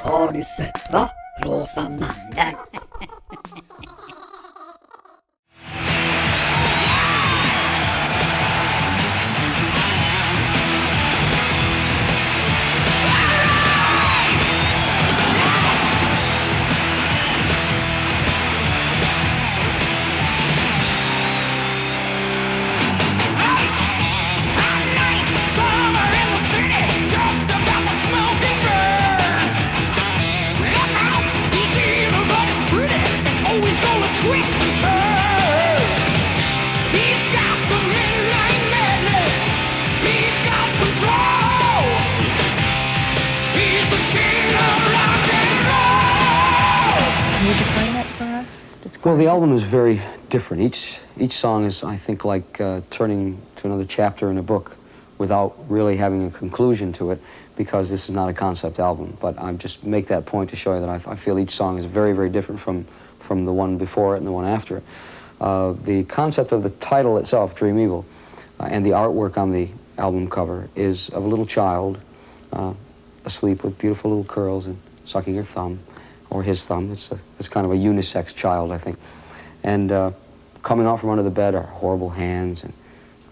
Har du sett va? Rosa mannen. Well, the album is very different. Each song is, I think, like turning to another chapter in a book without really having a conclusion to it, because this is not a concept album. But I just make that point to show you that I feel each song is very, very different from the one before it and the one after it. The concept of the title itself, Dream Evil, and the artwork on the album cover is of a little child asleep with beautiful little curls and sucking her thumb, or his thumb. It's kind of a unisex child, I think. And coming out from under the bed are horrible hands and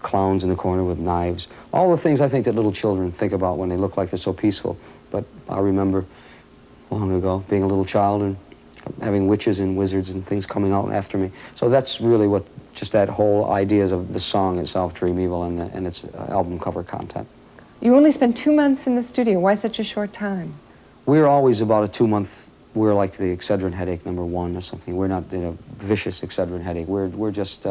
clowns in the corner with knives. All the things I think that little children think about when they look like they're so peaceful. But I remember long ago being a little child and having witches and wizards and things coming out after me. So that's really what just that whole idea of the song itself, Dream Evil, and its album cover content. You only spent 2 months in the studio. Why such a short time? We're always about a 2-month. We're like the Excedrin headache #1 or something. We're not in a vicious Excedrin headache. We're just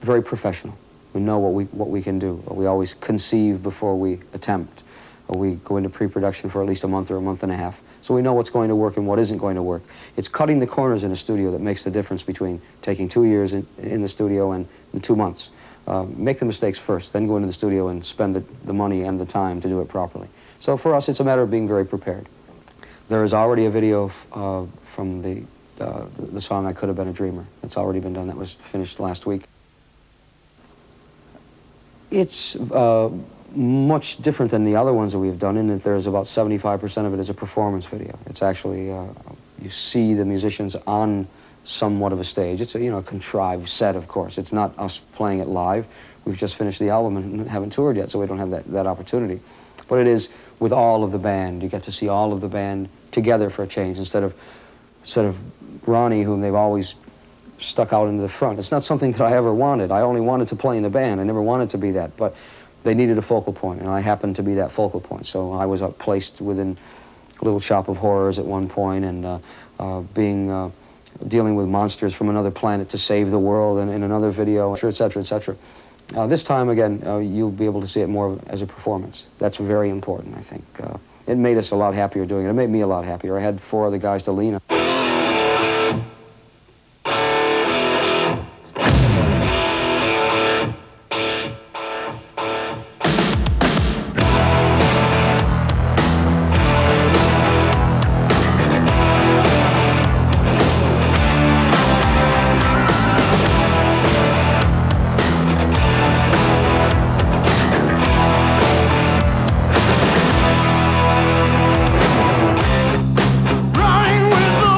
very professional. We know what we can do. We always conceive before we attempt. We go into pre-production for at least a month or a month and a half. So we know what's going to work and what isn't going to work. It's cutting the corners in a studio that makes the difference between taking 2 years in the studio and 2 months. Make the mistakes first, then go into the studio and spend the money and the time to do it properly. So for us, it's a matter of being very prepared. There is already a video from the song I Could Have Been a Dreamer. It's already been done. That was finished last week. It's much different than the other ones that we've done in that there's about 75% of it is a performance video. It's actually, you see the musicians on somewhat of a stage. It's a contrived set, of course. It's not us playing it live. We've just finished the album and haven't toured yet, so we don't have that opportunity. But it is with all of the band. You get to see all of the band together for a change instead of Ronnie, whom they've always stuck out into the front. It's not something that I ever wanted. I only wanted to play in the band. I never wanted to be that, but they needed a focal point, and I happened to be that focal point. So I was placed within Little Shop of Horrors at one point, and dealing with monsters from another planet to save the world in another video, et cetera, et cetera. This time, again, you'll be able to see it more as a performance. That's very important, I think. It made us a lot happier doing it. It made me a lot happier. I had 4 other guys to lean on. Running with the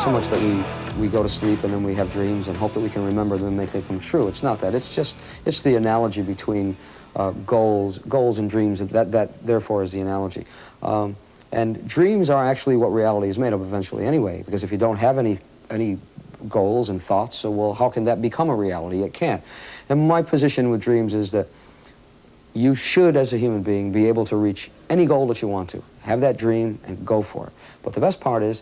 so much that we go to sleep and then we have dreams and hope that we can remember them and make them come true. It's not that. It's the analogy between goals and dreams. That therefore is the analogy. And dreams are actually what reality is made of eventually anyway, because if you don't have any goals and thoughts, so well, how can that become a reality? It can't. And my position with dreams is that you should, as a human being, be able to reach any goal that you want to. Have that dream and go for it. But the best part is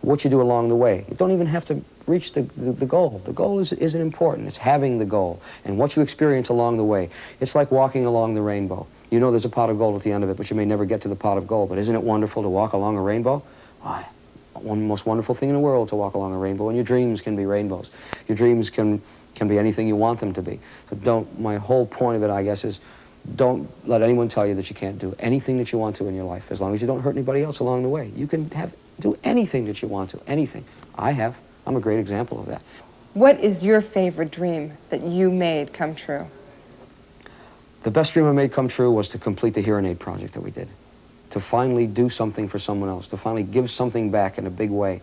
what you do along the way. You don't even have to reach the goal. The goal isn't important. It's having the goal and what you experience along the way. It's like walking along the rainbow. You know there's a pot of gold at the end of it, but you may never get to the pot of gold. But isn't it wonderful to walk along a rainbow? Why? One most wonderful thing in the world to walk along a rainbow, and your dreams can be rainbows. Your dreams can be anything you want them to be. So my whole point of it, I guess, is don't let anyone tell you that you can't do anything that you want to in your life, as long as you don't hurt anybody else along the way. You can do anything that you want to, anything. I'm a great example of that. What is your favorite dream that you made come true? The best dream I made come true was to complete the hearing aid project that we did. To finally do something for someone else, to finally give something back in a big way,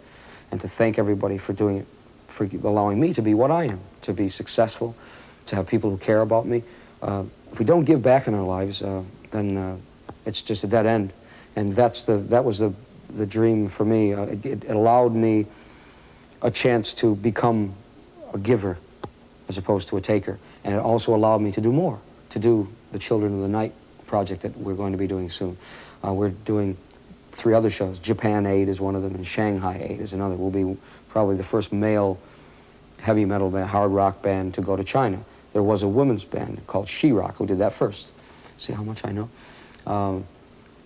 and to thank everybody for doing it, for allowing me to be what I am, to be successful, to have people who care about me. If we don't give back in our lives, then it's just a dead end. And that was the dream for me. It allowed me a chance to become a giver as opposed to a taker. And it also allowed me to do more, to do the Children of the Night project that we're going to be doing soon. We're doing 3 other shows. Japan Aid is one of them, and Shanghai Aid is another. We'll be probably the first male heavy metal band, hard rock band to go to China. There was a women's band called She-Rock who did that first. See how much I know? I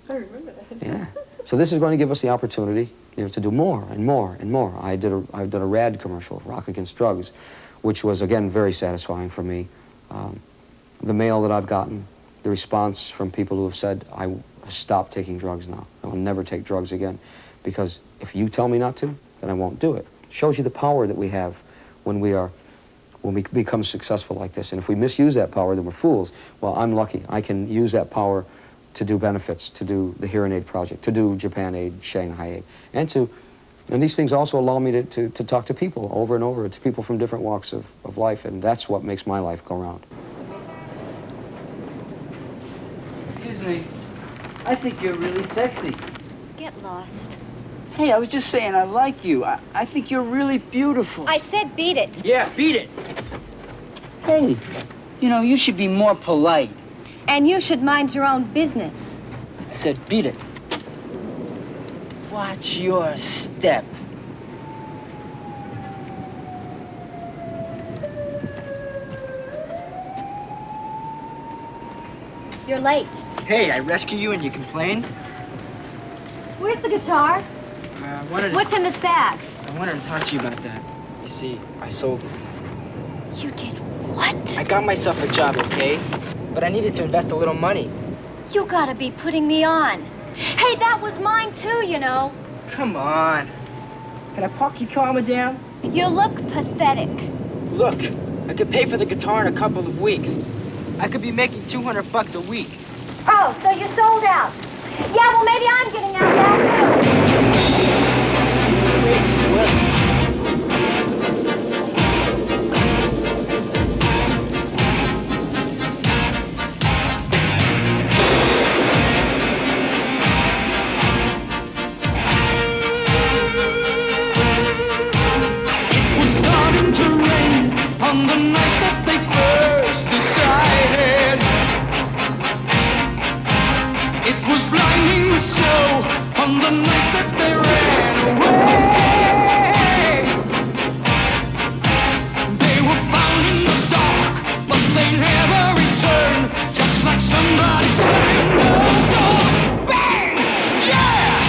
remember that. Yeah. So this is going to give us the opportunity, to do more and more and more. I've done a RAD commercial, Rock Against Drugs, which was, again, very satisfying for me. The mail that I've gotten, the response from people who have said, I stopped taking drugs now. I will never take drugs again. Because if you tell me not to, then I won't do it. It shows you the power that we have when we become successful like this. And if we misuse that power, then we're fools. Well, I'm lucky. I can use that power to do benefits, to do the Hearing Aid Project, to do Japan Aid, Shanghai Aid, and these things also allow me to talk to people over and over, to people from different walks of life, and that's what makes my life go round. Excuse me. I think you're really sexy. Get lost. Hey, I was just saying I like you. I think you're really beautiful. I said beat it. Yeah, beat it. Hey, you should be more polite. And you should mind your own business. I said beat it. Watch your step. You're late. Hey, I rescue you and you complain? Where's the guitar? What's in this bag? I wanted to talk to you about that. You see, I sold it. You did what? I got myself a job, okay? But I needed to invest a little money. You gotta be putting me on. Hey, that was mine too, Come on. Can I park your car, madame? You look pathetic. Look, I could pay for the guitar in a couple of weeks. I could be making $200 a week. Oh, so you sold out. Yeah, well, maybe I'm getting out now, too. Crazy, what? On the night that they first decided, it was blinding snow. On the night that they ran away, they were found in the dark, but they never returned. Just like somebody slammed the door, bang, yeah.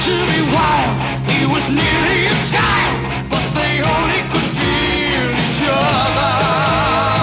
To be wild, he was nearly a child, but they only could feel each other.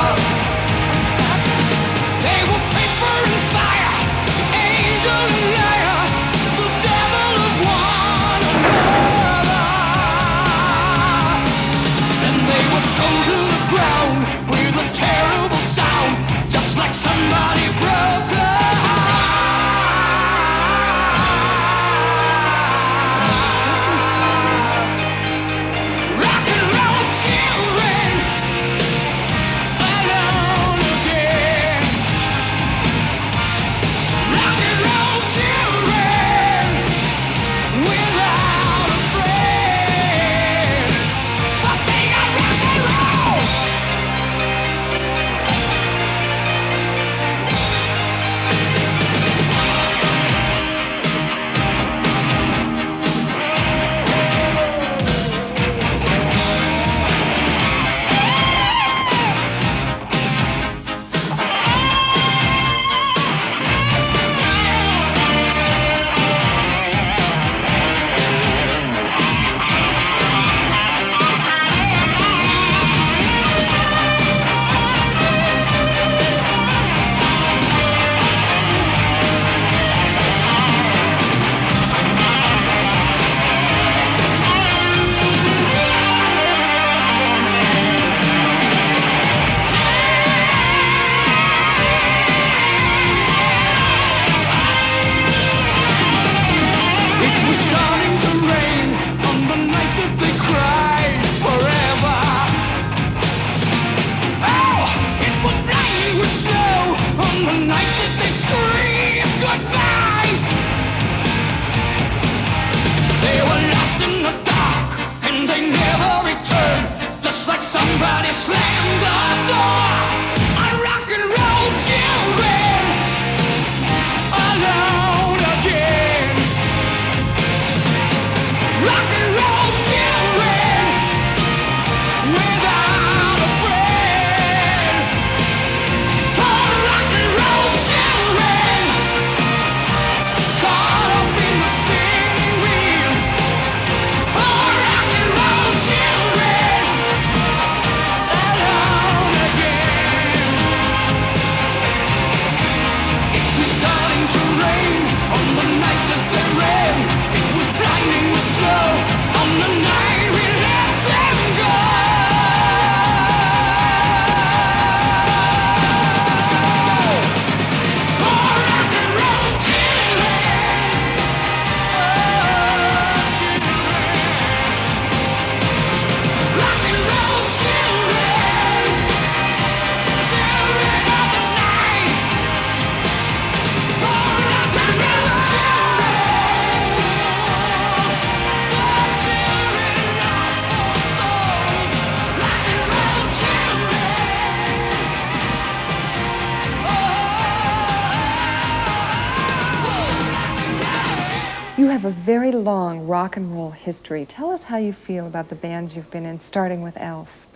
a very long rock and roll history. Tell us how you feel about the bands you've been in, starting with Elf.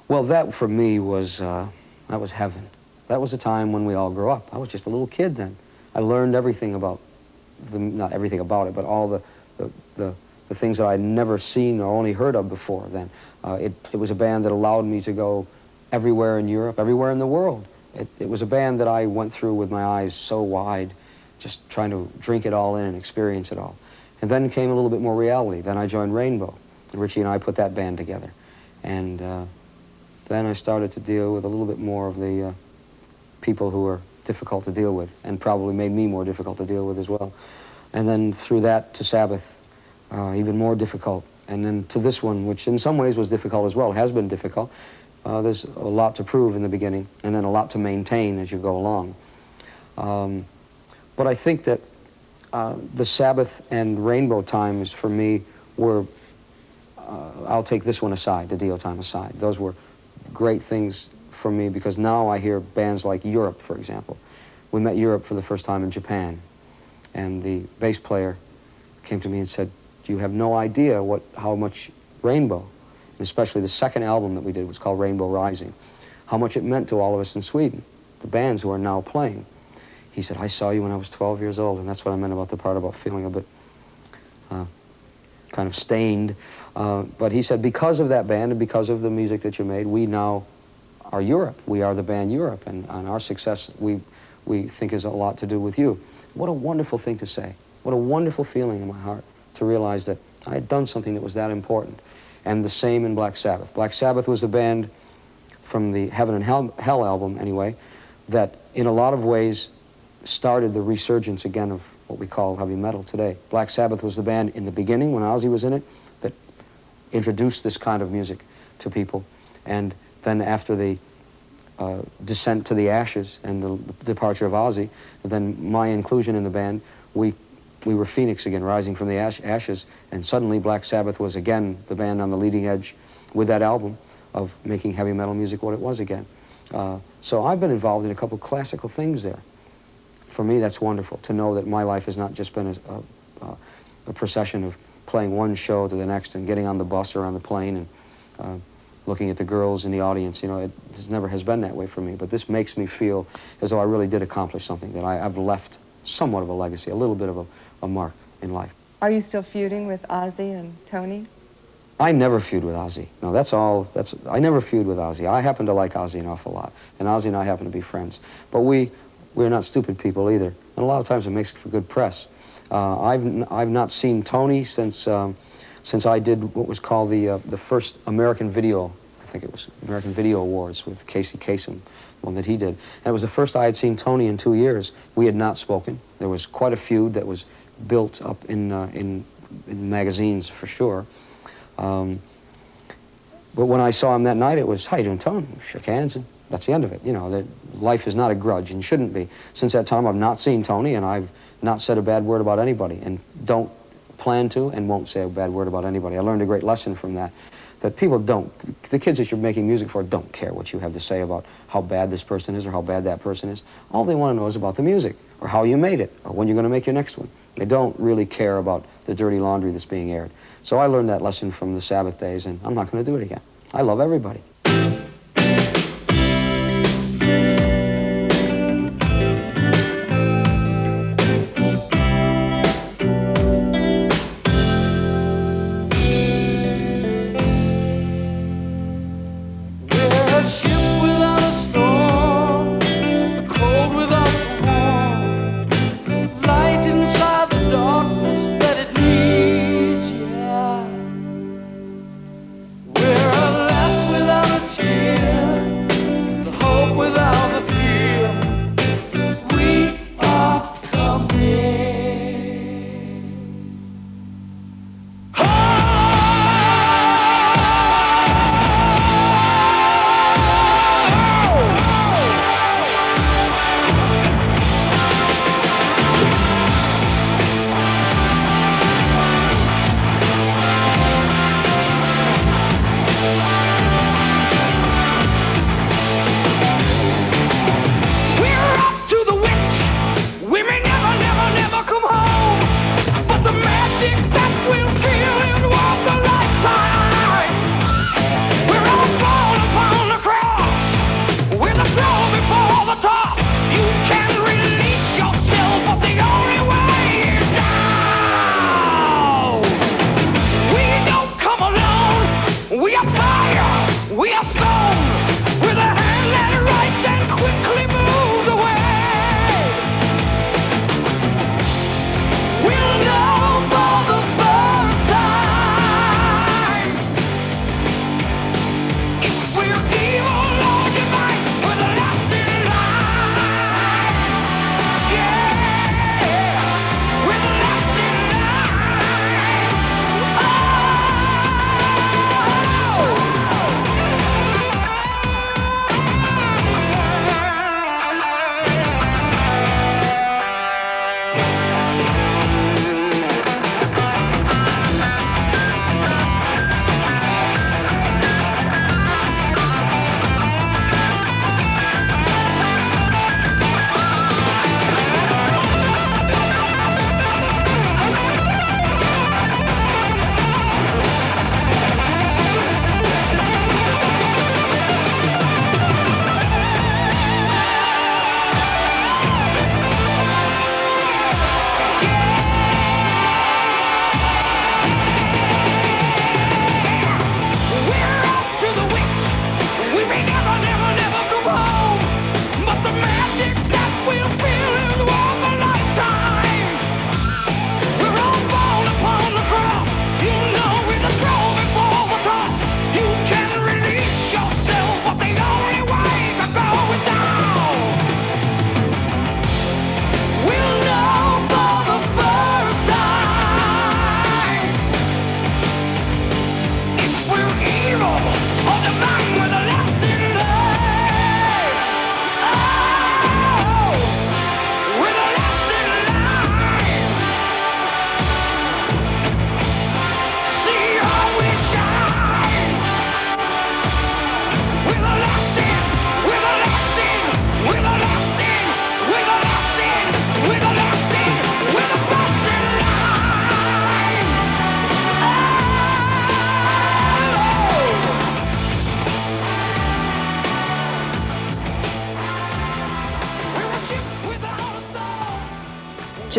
Well, that for me was, that was heaven. That was a time when we all grew up. I was just a little kid then. I learned everything about, not everything about it, but all the things that I'd never seen or only heard of before then. It was a band that allowed me to go everywhere in Europe, everywhere in the world. It was a band that I went through with my eyes so wide, just trying to drink it all in and experience it all. And then came a little bit more reality. Then I joined Rainbow. Richie and I put that band together. And then I started to deal with a little bit more of the people who were difficult to deal with, and probably made me more difficult to deal with as well. And then through that to Sabbath, even more difficult. And then to this one, which in some ways was difficult as well, has been difficult. There's a lot to prove in the beginning, and then a lot to maintain as you go along. But I think that the Sabbath and Rainbow times for me were, I'll take this one aside, the Dio time aside. Those were great things for me because now I hear bands like Europe, for example. We met Europe for the first time in Japan, and the bass player came to me and said, you have no idea how much Rainbow, and especially the second album that we did was called Rainbow Rising, how much it meant to all of us in Sweden, the bands who are now playing. He said, I saw you when I was 12 years old, and that's what I meant about the part about feeling a bit kind of stained. But he said, because of that band and because of the music that you made, we now are Europe. We are the band Europe, and our success, we think, is a lot to do with you. What a wonderful thing to say. What a wonderful feeling in my heart to realize that I had done something that was that important. And the same in Black Sabbath. Black Sabbath was the band from the Heaven and Hell album, anyway, that in a lot of ways started the resurgence again of what we call heavy metal today. Black Sabbath was the band in the beginning, when Ozzy was in it, that introduced this kind of music to people. And then after the descent to the ashes and the departure of Ozzy, then my inclusion in the band, we were Phoenix again, rising from the ashes, and suddenly Black Sabbath was again the band on the leading edge with that album of making heavy metal music what it was again. So I've been involved in a couple classical things there. For me, that's wonderful, to know that my life has not just been a procession of playing one show to the next and getting on the bus or on the plane and looking at the girls in the audience. You know, it never has been that way for me, but this makes me feel as though I really did accomplish something, that I've left somewhat of a legacy, a little bit of a mark in life. Are you still feuding with Ozzy and Tony? I never feud with Ozzy. No, I never feud with Ozzy. I happen to like Ozzy an awful lot, and Ozzy and I happen to be friends. But we're not stupid people either, and a lot of times it makes for good press. I've not seen Tony since I did what was called the first American Video, I think it was American Video Awards with Casey Kasem, the one that he did. And it was the first I had seen Tony in 2 years. We had not spoken. There was quite a feud that was built up in magazines for sure. But when I saw him that night, it was, how you doing, Tony? We shook hands, and that's the end of it. You know, that life is not a grudge and shouldn't be. Since that time, I've not seen Tony, and I've not said a bad word about anybody, and don't plan to and won't say a bad word about anybody. I learned a great lesson from that, that people don't, the kids that you're making music for don't care what you have to say about how bad this person is or how bad that person is. All they want to know is about the music, or how you made it, or when you're going to make your next one. They don't really care about the dirty laundry that's being aired. So I learned that lesson from the Sabbath days, and I'm not going to do it again. I love everybody. We're left without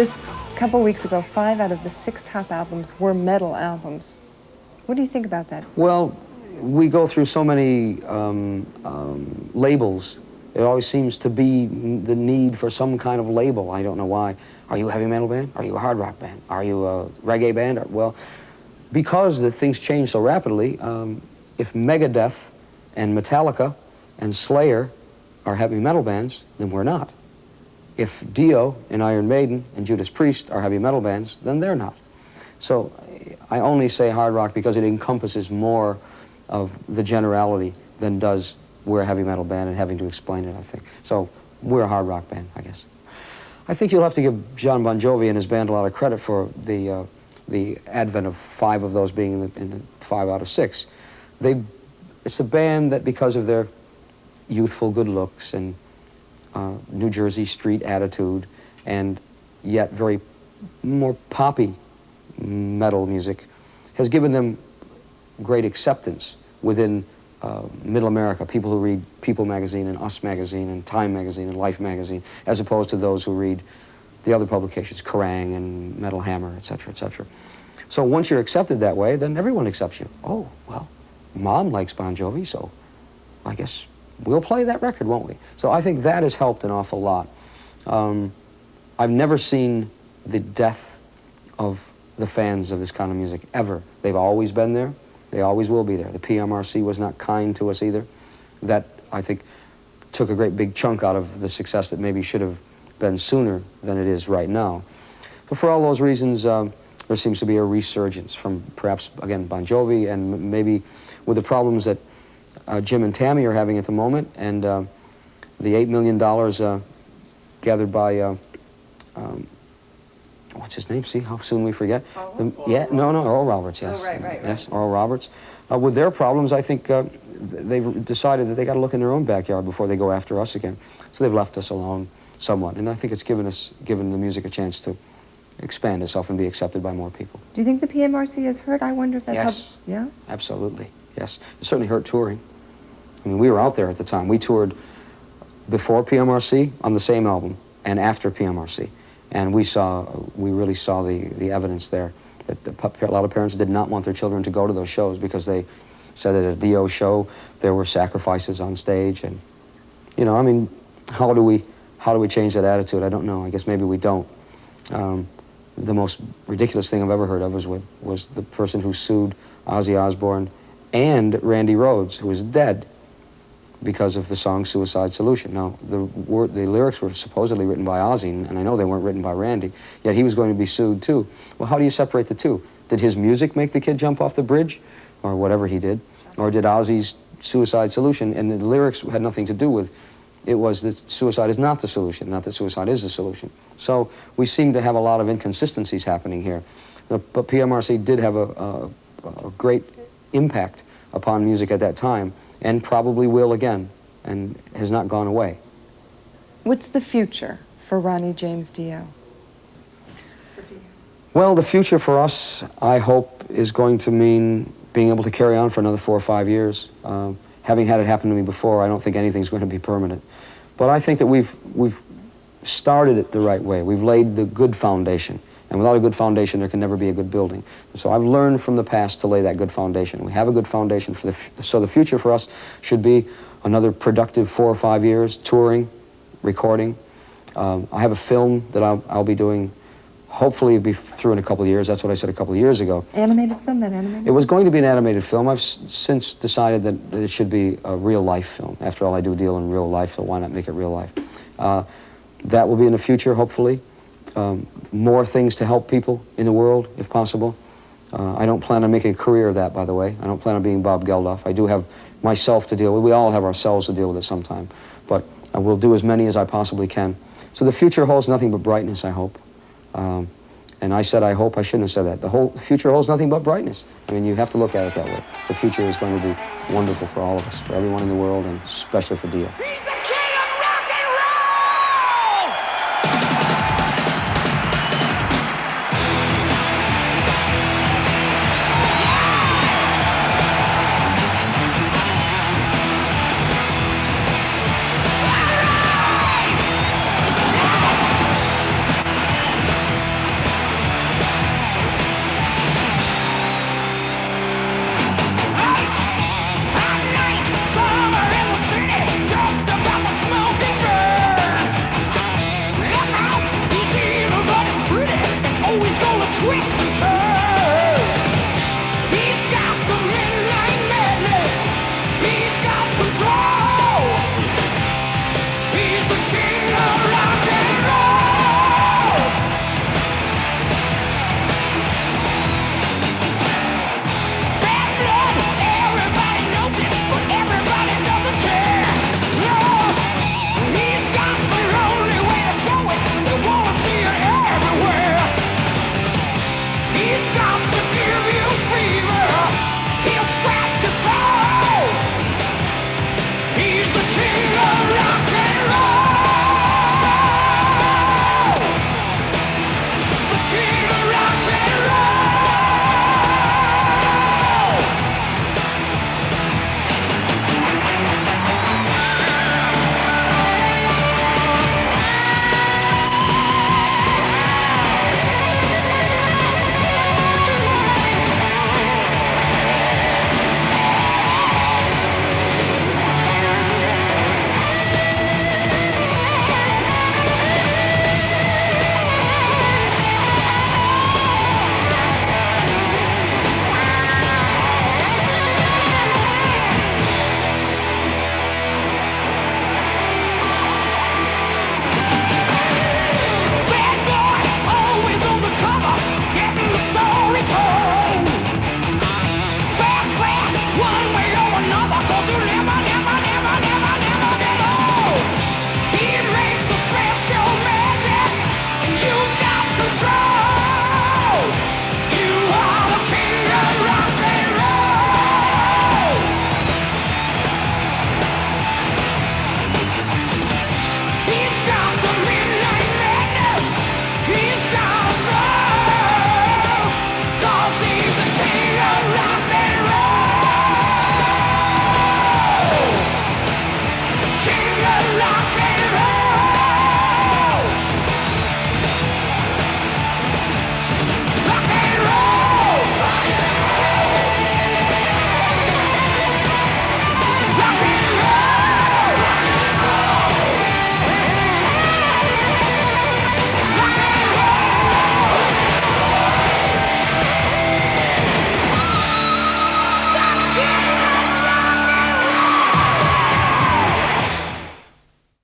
Just a couple weeks ago, 5 out of the 6 top albums were metal albums. What do you think about that? Well, we go through so many labels. It always seems to be the need for some kind of label. I don't know why. Are you a heavy metal band? Are you a hard rock band? Are you a reggae band? Well, because the things change so rapidly, if Megadeth and Metallica and Slayer are heavy metal bands, then we're not. If Dio and Iron Maiden and Judas Priest are heavy metal bands, then they're not. So I only say hard rock because it encompasses more of the generality than does we're a heavy metal band and having to explain it, I think. So we're a hard rock band, I guess. I think you'll have to give John Bon Jovi and his band a lot of credit for the advent of 5 of those being in the 5 out of 6. It's a band that, because of their youthful good looks and New Jersey street attitude, and yet very more poppy metal music, has given them great acceptance within Middle America, people who read People magazine and Us magazine and Time magazine and Life magazine, as opposed to those who read the other publications, Kerrang and Metal Hammer, etc., etc. So once you're accepted that way, then everyone accepts you. Oh, well, Mom likes Bon Jovi, so I guess we'll play that record, won't we? So I think that has helped an awful lot. I've never seen the death of the fans of this kind of music, ever. They've always been there. They always will be there. The PMRC was not kind to us either. That, I think, took a great big chunk out of the success that maybe should have been sooner than it is right now. But for all those reasons, there seems to be a resurgence from perhaps, again, Bon Jovi, and maybe with the problems that Jim and Tammy are having at the moment, and the $8 million gathered by, what's his name? See how soon we forget? Oral Roberts, yes. Oh, right. Yes, Oral Roberts. With their problems, I think they've decided that they got to look in their own backyard before they go after us again. So they've left us alone somewhat, and I think it's given the music a chance to expand itself and be accepted by more people. Do you think the PMRC has hurt? I wonder if that Yes. Yeah? Absolutely, yes. It certainly hurt touring. I mean, we were out there at the time. We toured before PMRC on the same album and after PMRC. And we really saw the evidence there that a lot of parents did not want their children to go to those shows because they said at a Dio show there were sacrifices on stage. And, you know, I mean, how do we change that attitude? I don't know. I guess maybe we don't. The most ridiculous thing I've ever heard of was the person who sued Ozzy Osbourne and Randy Rhoads, who was dead, because of the song Suicide Solution. Now, the lyrics were supposedly written by Ozzy, and I know they weren't written by Randy, yet he was going to be sued too. Well, how do you separate the two? Did his music make the kid jump off the bridge, or whatever he did? Or did Ozzy's Suicide Solution, and the lyrics had nothing to do with, it was that suicide is not the solution, not that suicide is the solution. So we seem to have a lot of inconsistencies happening here. But PMRC did have a great impact upon music at that time, and probably will again, and has not gone away. What's the future for Ronnie James Dio? Well, the future for us, I hope, is going to mean being able to carry on for another 4 or 5 years. Having had it happen to me before, I don't think anything's going to be permanent. But I think that we've started it the right way. We've laid the good foundation. And without a good foundation, there can never be a good building. So I've learned from the past to lay that good foundation. We have a good foundation so the future for us should be another productive 4 or 5 years, touring, recording. I have a film that I'll be doing. Hopefully it'll be through in a couple of years. That's what I said a couple of years ago. Animated film, that animated? It was going to be an animated film. I've since decided that it should be a real-life film. After all, I do deal in real life, so why not make it real life? That will be in the future, hopefully. More things to help people in the world, if possible. I don't plan on making a career of that, by the way. I don't plan on being Bob Geldof. I do have myself to deal with. We all have ourselves to deal with at some time. But I will do as many as I possibly can. So the future holds nothing but brightness, I hope. And I said I hope. I shouldn't have said that. The future holds nothing but brightness. I mean, you have to look at it that way. The future is going to be wonderful for all of us, for everyone in the world, and especially for Dio.